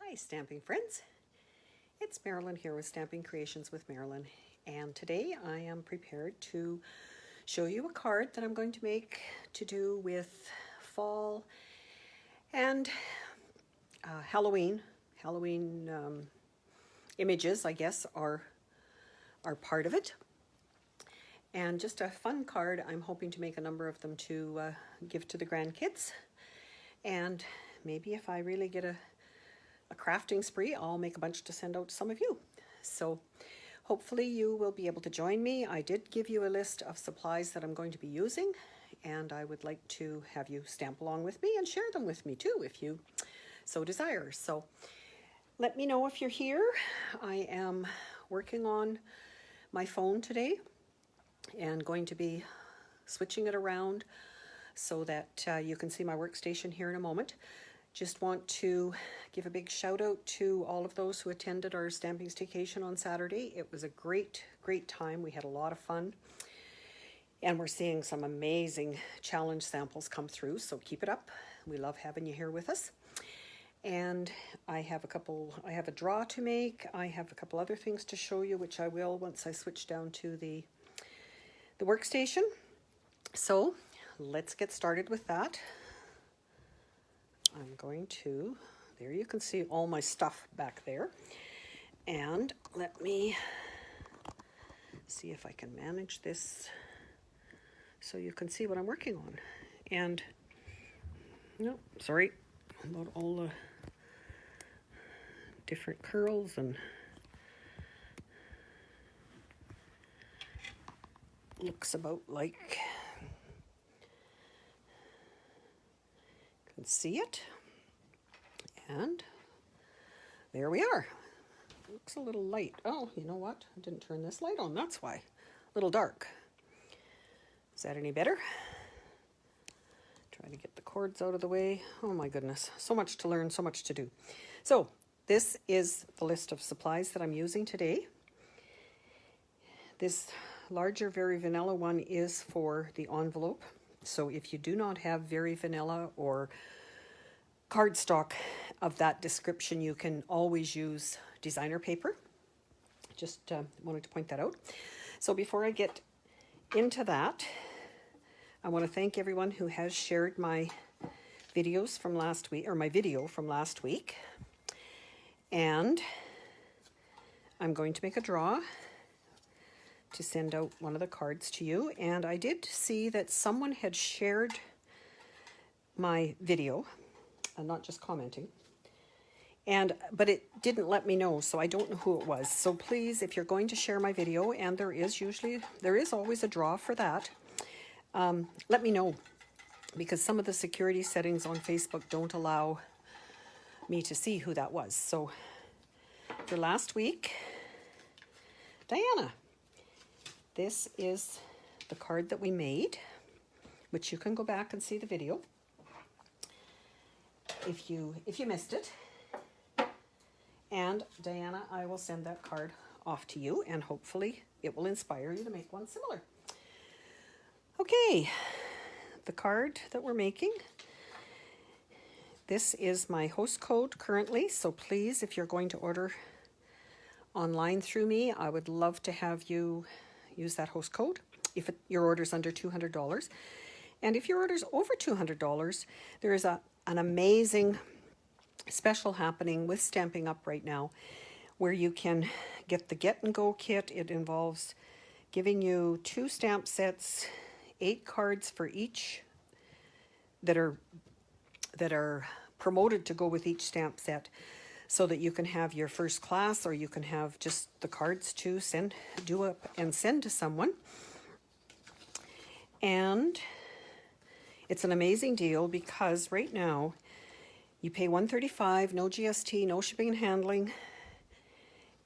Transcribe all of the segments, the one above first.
Hi stamping friends, it's Marilyn here with Stamping Creations with Marilyn, and today I am prepared to show you a card that I'm going to make to do with fall and Halloween images, I guess, are part of it. And just a fun card. I'm hoping to make a number of them to give to the grandkids, and maybe if I really get a crafting spree, I'll make a bunch to send out to some of you. So hopefully you will be able to join me. I did give you a list of supplies that I'm going to be using, and I would like to have you stamp along with me and share them with me too if you so desire. So let me know if you're here. I am working on my phone today and going to be switching it around so that you can see my workstation here in a moment. Just want to give a big shout out to all of those who attended our stamping staycation on Saturday. It was a great time. We had a lot of fun, and we're seeing some amazing challenge samples come through, so keep it up. We love having you here with us. And I have a draw to make. I have a couple other things to show you, which I will once I switch down to the workstation. So let's get started with that. I'm going to, there you can see all my stuff back there. And let me see if I can manage this so you can see what I'm working on. And, no, sorry about all the different curls and looks about like, can see it, and there we are. Looks a little light. Oh, you know what? I didn't turn this light on, that's why. A little dark. Is that any better? Try to get the cords out of the way. Oh my goodness, so much to learn, so much to do. So this is the list of supplies that I'm using today. This larger Very Vanilla one is for the envelope. So if you do not have Very Vanilla or cardstock of that description, you can always use designer paper. Just wanted to point that out. So before I get into that, I want to thank everyone who has shared my videos from last week, or my video from last week. And I'm going to make a draw to send out one of the cards to you. And I did see that someone had shared my video, not just commenting, but it didn't let me know, so I don't know who it was. So please, if you're going to share my video, and there is always a draw for that, let me know, because some of the security settings on Facebook don't allow me to see who that was. So for last week, Diana, this is the card that we made, which you can go back and see the video if you missed it. And Diana, I will send that card off to you, and hopefully it will inspire you to make one similar. Okay, the card that we're making. This is my host code currently, so please, if you're going to order online through me, I would love to have you use that host code if your order's under $200. And if your order's over $200, there is an amazing special happening with Stampin' Up right now, where you can get the Get and Go kit. It involves giving you 2 stamp sets, 8 cards for each that are promoted to go with each stamp set, so that you can have your first class, or you can have just the cards to do up and send to someone. And it's an amazing deal because right now you pay $135, no GST, no shipping and handling.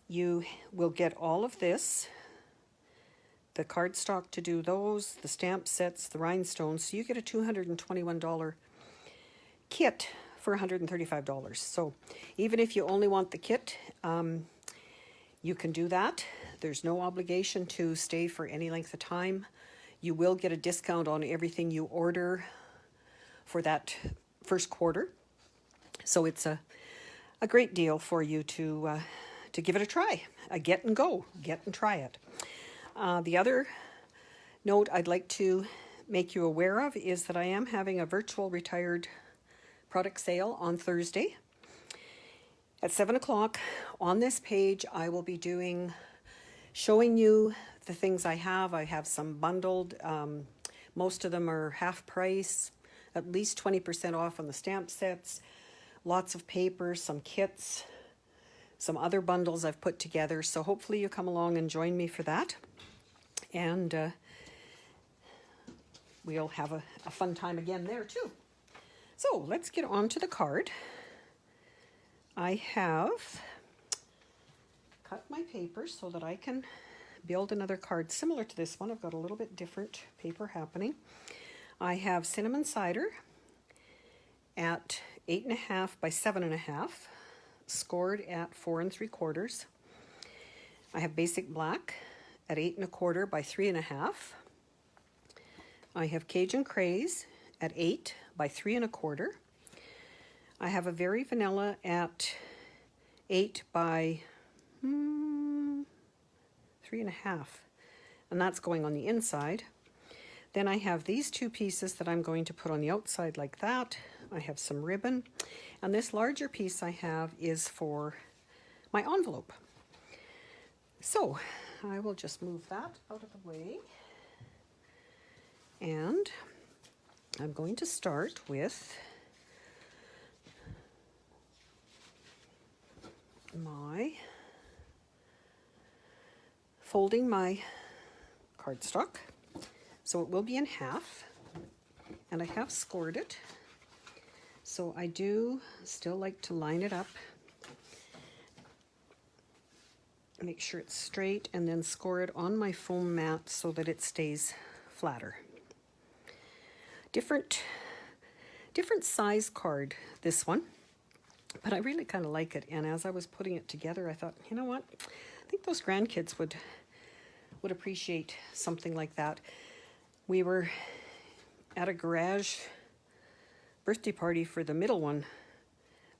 You will get all of this, the cardstock to do those, the stamp sets, the rhinestones. So you get a $221 kit for $135. So even if you only want the kit, you can do that. There's no obligation to stay for any length of time. You will get a discount on everything you order for that first quarter. So it's a a great deal for you to give it a try. A get and go, get and try it. The other note I'd like to make you aware of is that I am having a virtual retired product sale on Thursday at 7 o'clock. On this page, I will be showing you the things I have. I have some bundled. Most of them are half price, at least 20% off on the stamp sets. Lots of paper, some kits, some other bundles I've put together. So hopefully you come along and join me for that. And we'll have a fun time again there too. So let's get on to the card. I have cut my paper so that I can build another card similar to this one. I've got a little bit different paper happening. I have cinnamon cider at 8.5 by 7.5, scored at 4 3/4. I have basic black at 8 1/4 by 3.5. I have Cajun Craze at 8 by 3 1/4. I have a Very Vanilla at 8 by 3.5, and that's going on the inside. Then I have these two pieces that I'm going to put on the outside like that. I have some ribbon, and this larger piece I have is for my envelope. So I will just move that out of the way, and I'm going to start with folding my cardstock. So it will be in half, and I have scored it. So I do still like to line it up, make sure it's straight, and then score it on my foam mat so that it stays flatter. Different size card, this one, but I really kind of like it. And as I was putting it together, I thought, you know what? I think those grandkids would appreciate something like that. We were at a garage birthday party for the middle one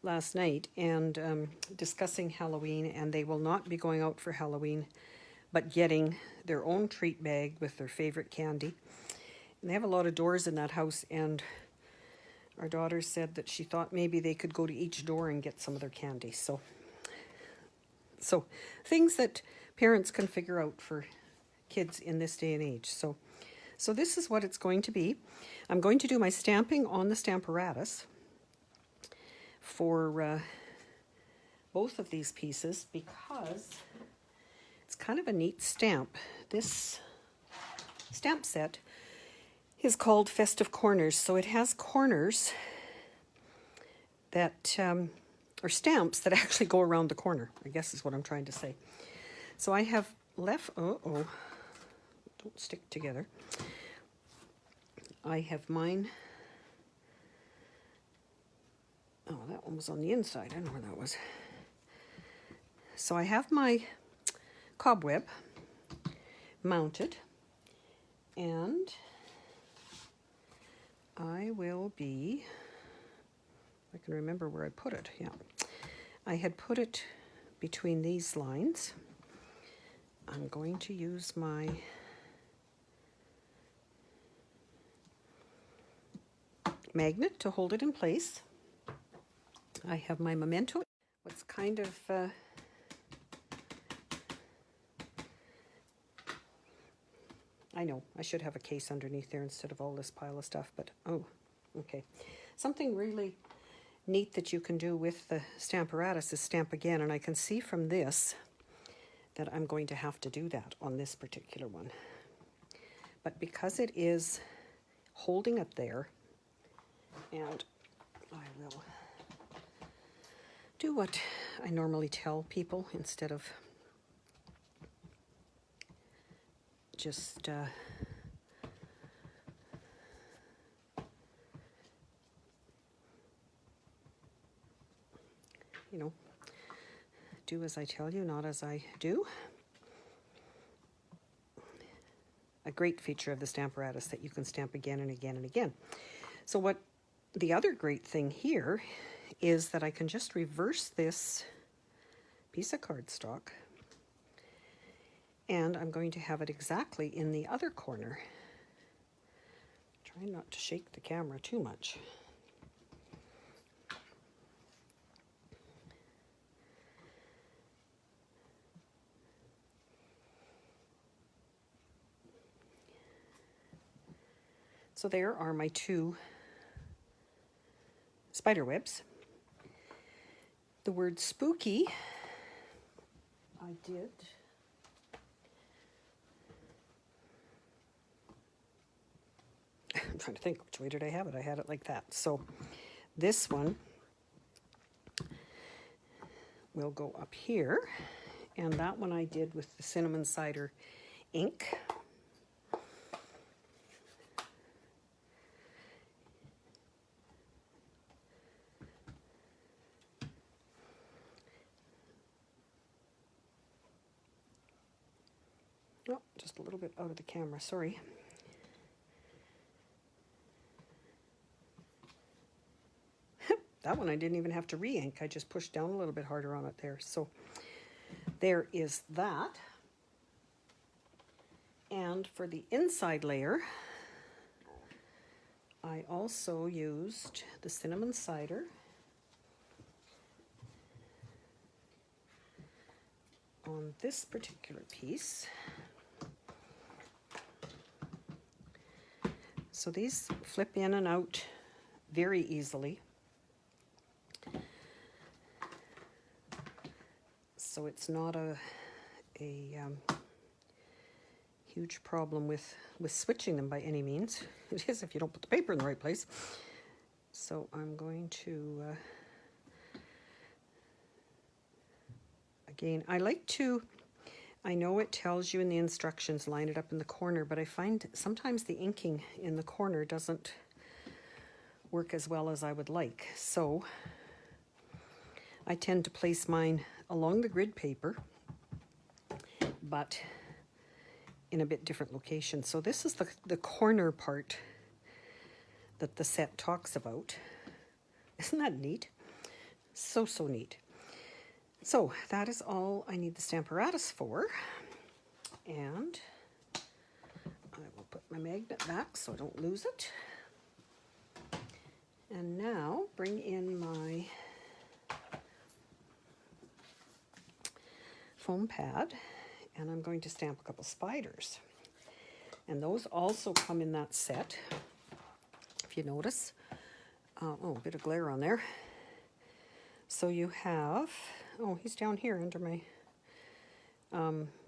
last night, and discussing Halloween, and they will not be going out for Halloween, but getting their own treat bag with their favorite candy. And they have a lot of doors in that house, and our daughter said that she thought maybe they could go to each door and get some of their candy. So things that parents can figure out for kids in this day and age. So this is what it's going to be. I'm going to do my stamping on the Stamparatus for both of these pieces because it's kind of a neat stamp. This stamp set is called Festive Corners. So it has corners that or stamps that actually go around the corner, I guess is what I'm trying to say. So I have left, don't stick together. I have mine, that one was on the inside, I don't know where that was. So I have my cobweb mounted, and I will be, I can remember where I put it, yeah. I had put it between these lines. I'm going to use my magnet to hold it in place. I have my memento. What's kind of I know I should have a case underneath there instead of all this pile of stuff, but okay. Something really neat that you can do with the Stamparatus is stamp again, and I can see from this that I'm going to have to do that on this particular one. But because it is holding it there, and I will do what I normally tell people instead of just do as I tell you, not as I do. A great feature of the Stamparatus that you can stamp again and again and again. So what the other great thing here is that I can just reverse this piece of cardstock, and I'm going to have it exactly in the other corner. Try not to shake the camera too much. So there are my two spider webs. The word spooky, I did I'm trying to think, which way did I have it? I had it like that. So this one will go up here, and that one I did with the cinnamon cider ink. Oh, just a little bit out of the camera, sorry. That one I didn't even have to re-ink. I just pushed down a little bit harder on it there. So there is that. And for the inside layer, I also used the cinnamon cider on this particular piece. So these flip in and out very easily. So it's not a huge problem with switching them by any means. It is if you don't put the paper in the right place. So I'm going to, again, I know it tells you in the instructions, line it up in the corner, but I find sometimes the inking in the corner doesn't work as well as I would like. So I tend to place mine along the grid paper, but in a bit different location. So this is the corner part that the set talks about. Isn't that neat? So neat. So that is all I need the Stamparatus for. And I will put my magnet back so I don't lose it. And now bring in my foam pad, and I'm going to stamp a couple spiders. And those also come in that set, if you notice. Oh, a bit of glare on there. So you have, oh, he's down here under my,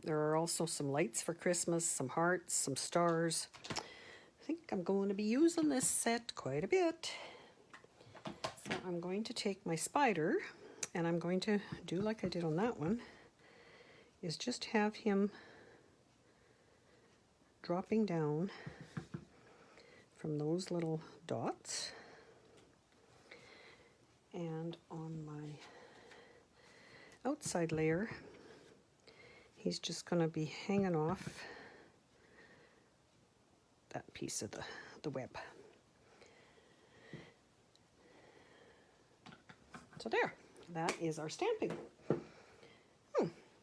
there are also some lights for Christmas, some hearts, some stars. I think I'm going to be using this set quite a bit. So I'm going to take my spider, and I'm going to do like I did on that one, is just have him dropping down from those little dots. And on my outside layer, he's just going to be hanging off that piece of the web. So there, that is our stamping.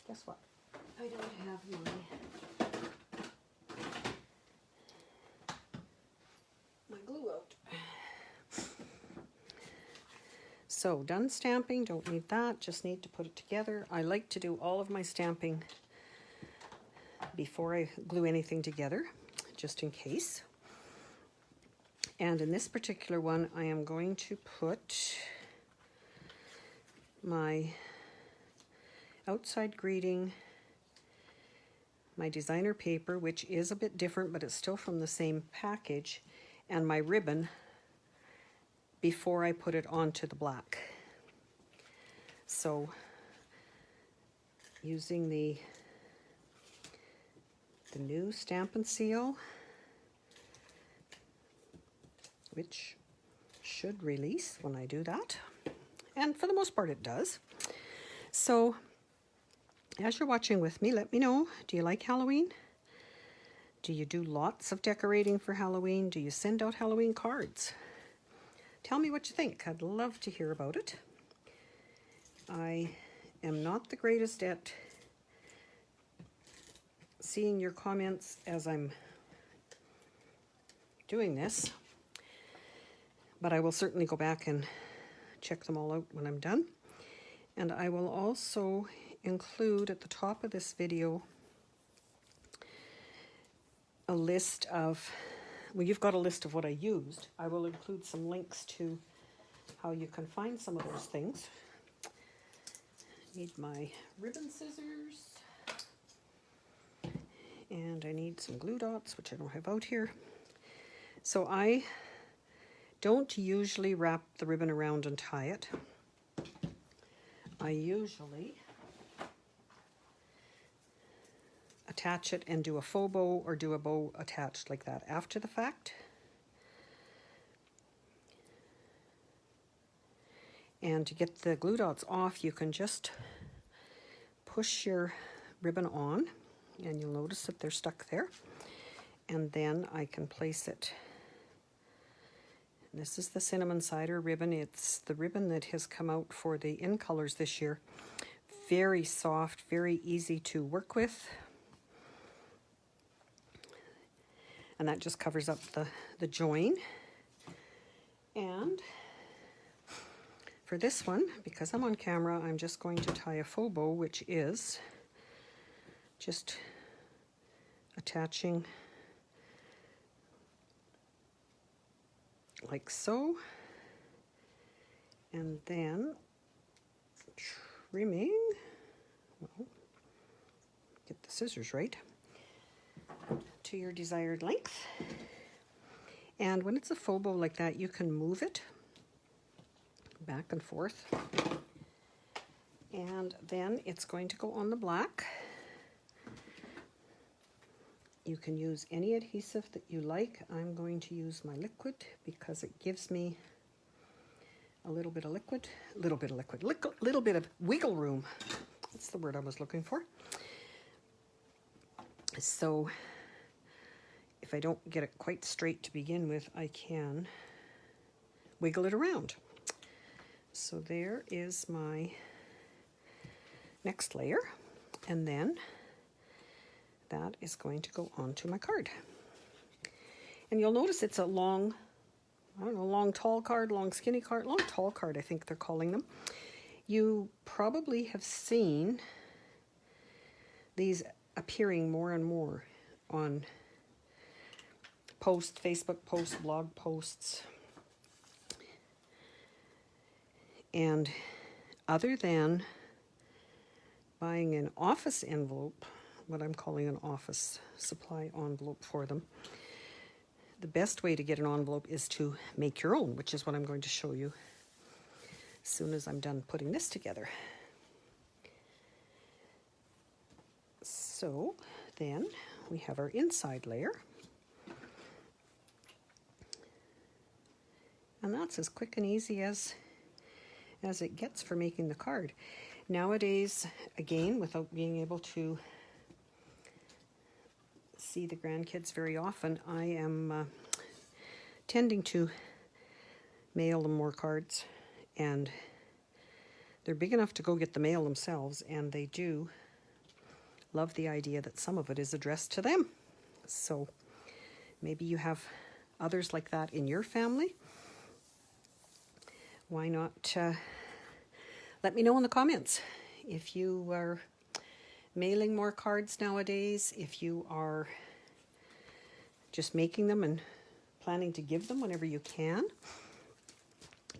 Guess what? I don't have my glue out. So done stamping, don't need that, just need to put it together. I like to do all of my stamping before I glue anything together, just in case. And in this particular one, I am going to put my outside greeting, my designer paper, which is a bit different, but it's still from the same package, and my ribbon before I put it onto the black. So using the new Stampin' Seal, which should release when I do that, and for the most part it does. So as you're watching with me, let me know, do you like Halloween? Do you do lots of decorating for Halloween? Do you send out Halloween cards? tell me what you think. I'd love to hear about it. I am not the greatest at seeing your comments as I'm doing this, but I will certainly go back and check them all out when I'm done. And I will also include at the top of this video a list of, well, you've got a list of what I used. I will include some links to how you can find some of those things. Need my ribbon scissors, and I need some glue dots, which I don't have out here. So I don't usually wrap the ribbon around and tie it. I usually attach it and do a faux bow or do a bow attached like that after the fact. And to get the glue dots off, you can just push your ribbon on, and you'll notice that they're stuck there. And then I can place it. This is the cinnamon cider ribbon. It's the ribbon that has come out for the in colors this year. Very soft, very easy to work with. And that just covers up the join. And for this one, because I'm on camera, I'm just going to tie a faux bow, which is just attaching like so, and then trimming, well, get the scissors right, to your desired length. And when it's a faux bow like that, you can move it back and forth, and then it's going to go on the black. You can use any adhesive that you like. I'm going to use my liquid because it gives me a little bit of little bit of wiggle room. That's the word I was looking for. So if I don't get it quite straight to begin with, I can wiggle it around. So there is my next layer, and then that is going to go onto my card. And you'll notice it's a long, I don't know, long tall card, long skinny card, long tall card I think they're calling them. You probably have seen these appearing more and more on posts, Facebook posts, blog posts. And other than buying an office envelope, what I'm calling an office supply envelope for them, the best way to get an envelope is to make your own, which is what I'm going to show you as soon as I'm done putting this together. So then we have our inside layer, and that's as quick and easy as it gets for making the card. Nowadays, again, without being able to see the grandkids very often, I am tending to mail them more cards, and they're big enough to go get the mail themselves, and they do love the idea that some of it is addressed to them. So maybe you have others like that in your family. Why not let me know in the comments if you are mailing more cards nowadays, if you are just making them and planning to give them whenever you can.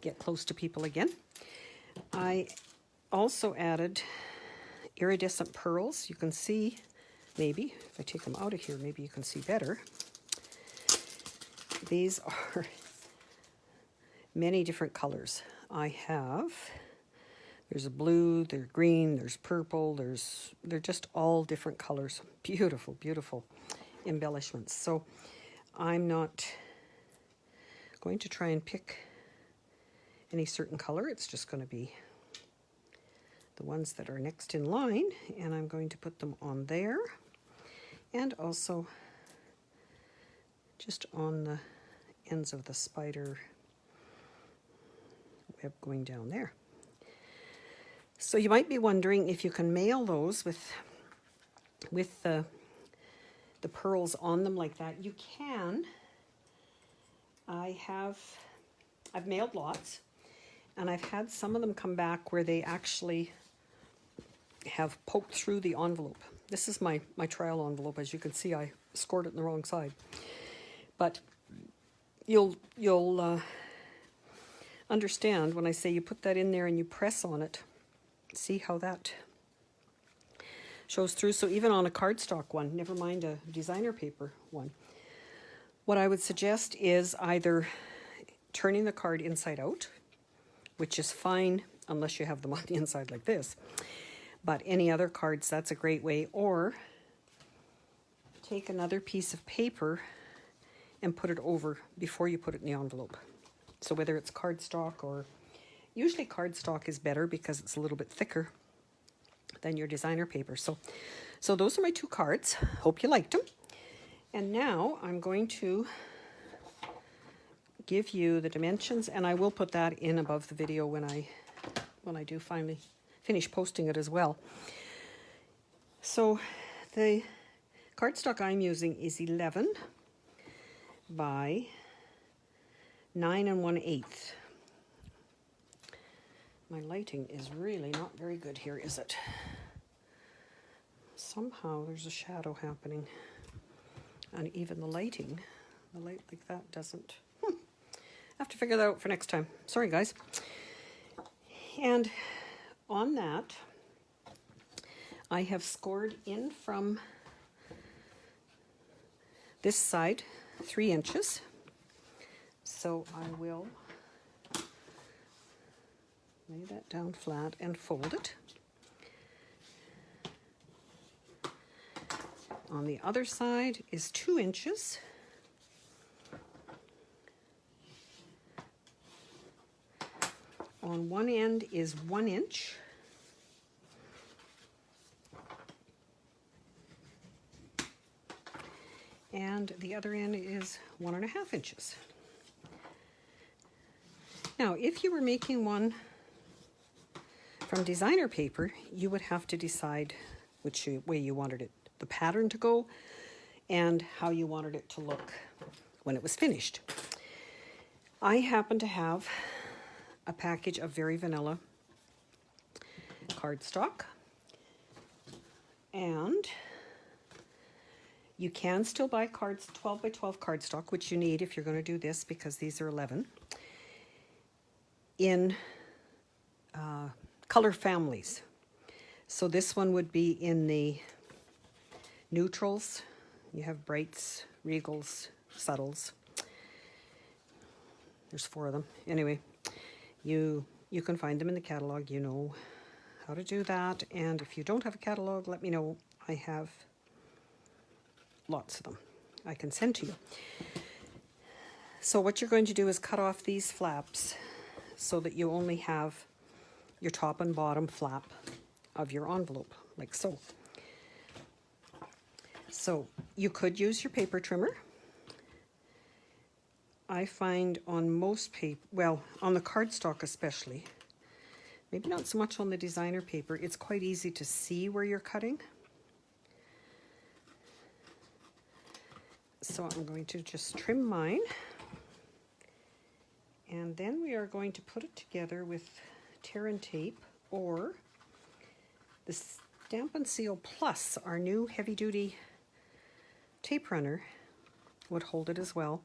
Get close to people again. I also added iridescent pearls. You can see, maybe, if I take them out of here, maybe you can see better. These are many different colors. I have, there's a blue, there's green, there's purple, they're just all different colors. Beautiful, beautiful embellishments. So I'm not going to try and pick any certain color. It's just going to be the ones that are next in line, and I'm going to put them on there, and also just on the ends of the spider web going down there. So you might be wondering if you can mail those with the pearls on them like that. You can. I've mailed lots, and I've had some of them come back where they actually have poked through the envelope. This is my trial envelope. As you can see, I scored it on the wrong side. But you'll understand when I say you put that in there and you press on it. See how that shows through. So even on a cardstock one, never mind a designer paper one, what I would suggest is either turning the card inside out, which is fine unless you have them on the inside like this, but any other cards, that's a great way. Or take another piece of paper and put it over before you put it in the envelope. So whether it's cardstock, or usually cardstock is better because it's a little bit thicker than your designer paper. So those are my 2 cards. Hope you liked them. And now I'm going to give you the dimensions, and I will put that in above the video when I do finally finish posting it as well. So the cardstock I'm using is 11 by 9 1/8. My lighting is really not very good here, is it? Somehow there's a shadow happening. And even the light like that doesn't. I have to figure that out for next time. Sorry, guys. And on that, I have scored in from this side 3 inches. So I will lay that down flat and fold it. On the other side is 2 inches. On one end is 1 inch. And the other end is 1.5 inches. Now, if you were making one from designer paper, you would have to decide which way you wanted it, the pattern to go, and how you wanted it to look when it was finished. I happen to have a package of very vanilla cardstock, and you can still buy cards, 12 by 12 cardstock, which you need if you're going to do this, because these are 11, in color families. So this one would be in the neutrals. You have brights, regals, subtles. There's 4 of them. Anyway, you can find them in the catalog. You know how to do that. And if you don't have a catalog, let me know. I have lots of them I can send to you. So what you're going to do is cut off these flaps so that you only have your top and bottom flap of your envelope, like so. So you could use your paper trimmer. I find on most paper, well, on the cardstock especially, maybe not so much on the designer paper, it's quite easy to see where you're cutting. So I'm going to just trim mine. And then we are going to put it together with tear and tape, or the Stampin' Seal Plus, our new heavy-duty tape runner, would hold it as well.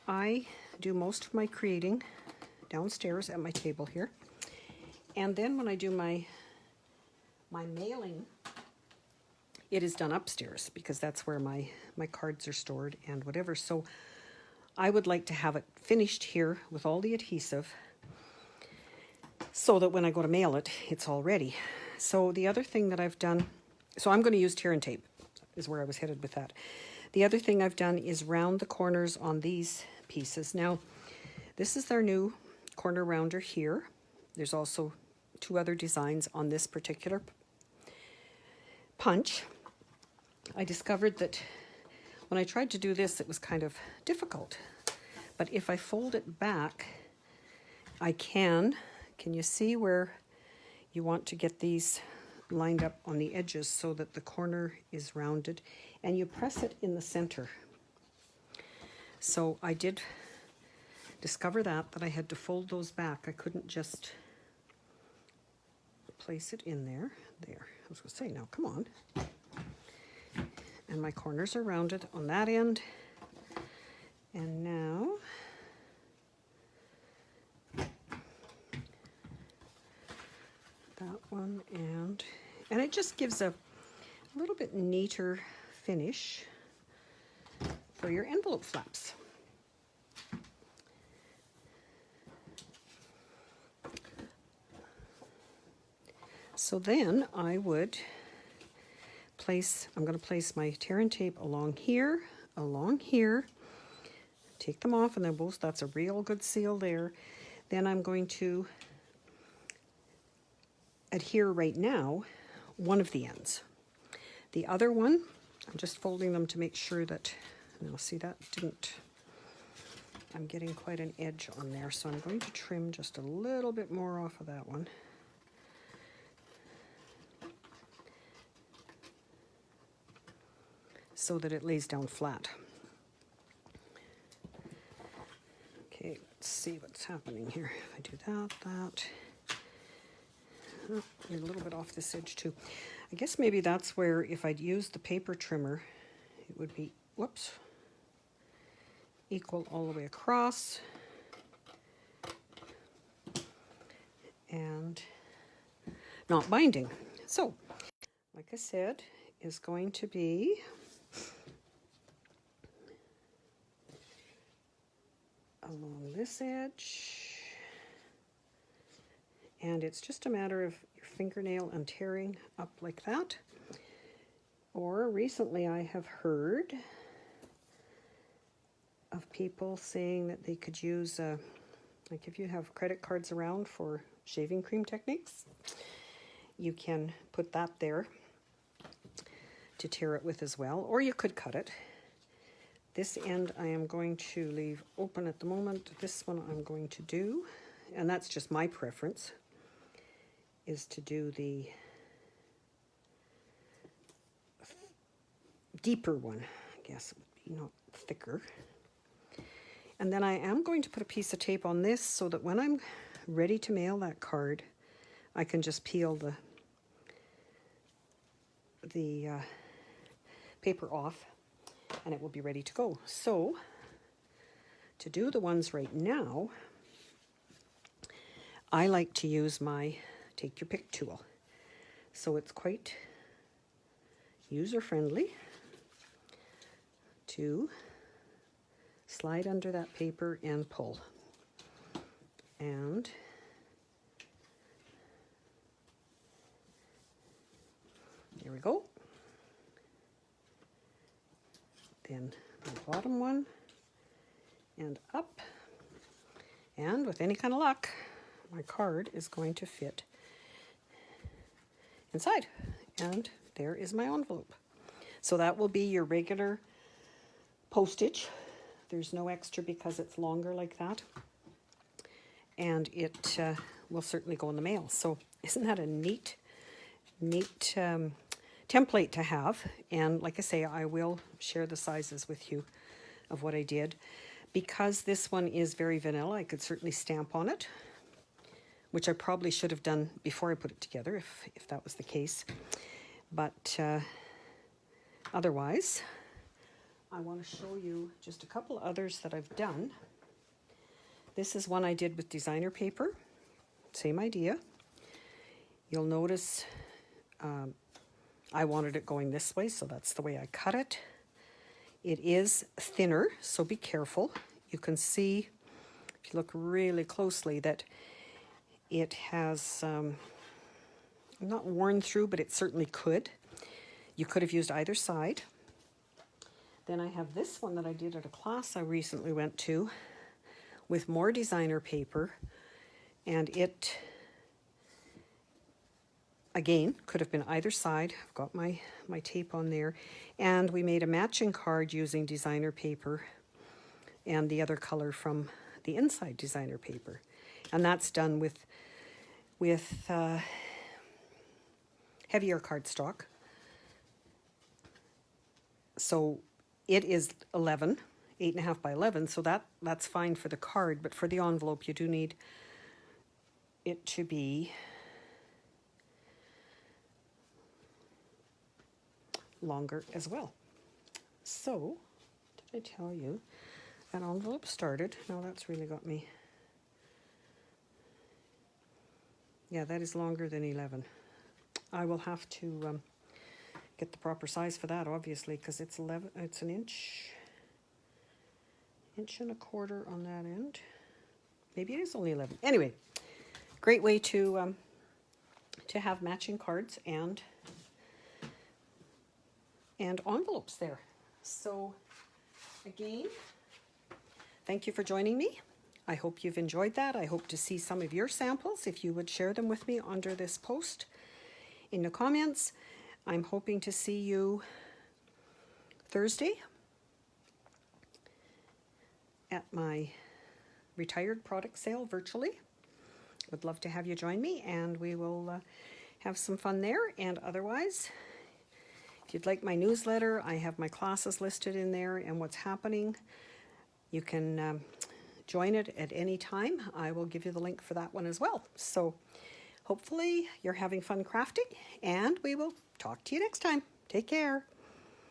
I do most of my creating downstairs at my table here. And then when I do my mailing, it is done upstairs, because that's where my cards are stored and whatever. So I would like to have it finished here with all the adhesive, so that when I go to mail it, it's all ready. So the other thing that I've done, so I'm going to use tear and tape, is where I was headed with that. The other thing I've done is round the corners on these pieces. Now, this is their new corner rounder here. There's also 2 other designs on this particular punch. I discovered that when I tried to do this, it was kind of difficult. But if I fold it back can you see where you want to get these lined up on the edges so that the corner is rounded, and you press it in the center. So I did discover that I had to fold those back. I couldn't just place it in there. There, I was going to say, now come on. And my corners are rounded on that end. And now that one, and it just gives a little bit neater finish for your envelope flaps. So then I would I'm going to place my tear and tape along here, take them off, and then both, that's a real good seal there. Then I'm going to adhere right now one of the ends. The other one, I'm just folding them to make sure that, now see that didn't, I'm getting quite an edge on there, so I'm going to trim just a little bit more off of that one. So that it lays down flat. Okay, let's see what's happening here. If I do that. Oh, you're a little bit off this edge too. I guess maybe that's where if I'd used the paper trimmer, it would be, whoops, equal all the way across. And not binding. So, like I said, is going to be along this edge, and it's just a matter of your fingernail and tearing up like that. Or recently I have heard of people saying that they could use like if you have credit cards around for shaving cream techniques, you can put that there to tear it with as well, or you could cut it. This end I am going to leave open at the moment. This one I'm going to do, and that's just my preference, is to do the deeper one. I guess it would be not thicker. And then I am going to put a piece of tape on this so that when I'm ready to mail that card, I can just peel the paper off, and it will be ready to go. So, to do the ones right now, I like to use my Take Your Pick tool. So it's quite user-friendly to slide under that paper and pull. And there we go. Then the bottom one, and up, and with any kind of luck, my card is going to fit inside, and there is my envelope. So that will be your regular postage. There's no extra because it's longer like that, and it will certainly go in the mail. So isn't that a neat template to have? And like I say, I will share the sizes with you of what I did. Because this one is very vanilla, I could certainly stamp on it, which I probably should have done before I put it together if that was the case. But otherwise, I want to show you just a couple others that I've done. This is one I did with designer paper. Same idea. You'll notice I wanted it going this way, so that's the way I cut it. It is thinner, so be careful. You can see, if you look really closely, that it has not worn through, but it certainly could. You could have used either side. Then I have this one that I did at a class I recently went to with more designer paper, and it again could have been either side. I've got my tape on there, and we made a matching card using designer paper and the other color from the inside designer paper. And that's done with heavier cardstock. So it is 8.5 by 11, so that's fine for the card, but for the envelope you do need it to be longer as well. So, did I tell you that envelope started? No, that's really got me. Yeah, that is longer than 11. I will have to get the proper size for that, obviously, because it's 11. It's an inch and a quarter on that end. Maybe it is only 11. Anyway, great way to have matching cards and envelopes there. So again, thank you for joining me. I hope you've enjoyed that. I hope to see some of your samples. If you would share them with me under this post in the comments. I'm hoping to see you Thursday at my retired product sale virtually. Would love to have you join me, and we will have some fun there. And otherwise, if you'd like my newsletter, I have my classes listed in there and what's happening. You can join it at any time. I will give you the link for that one as well. So hopefully you're having fun crafting, and we will talk to you next time. Take care.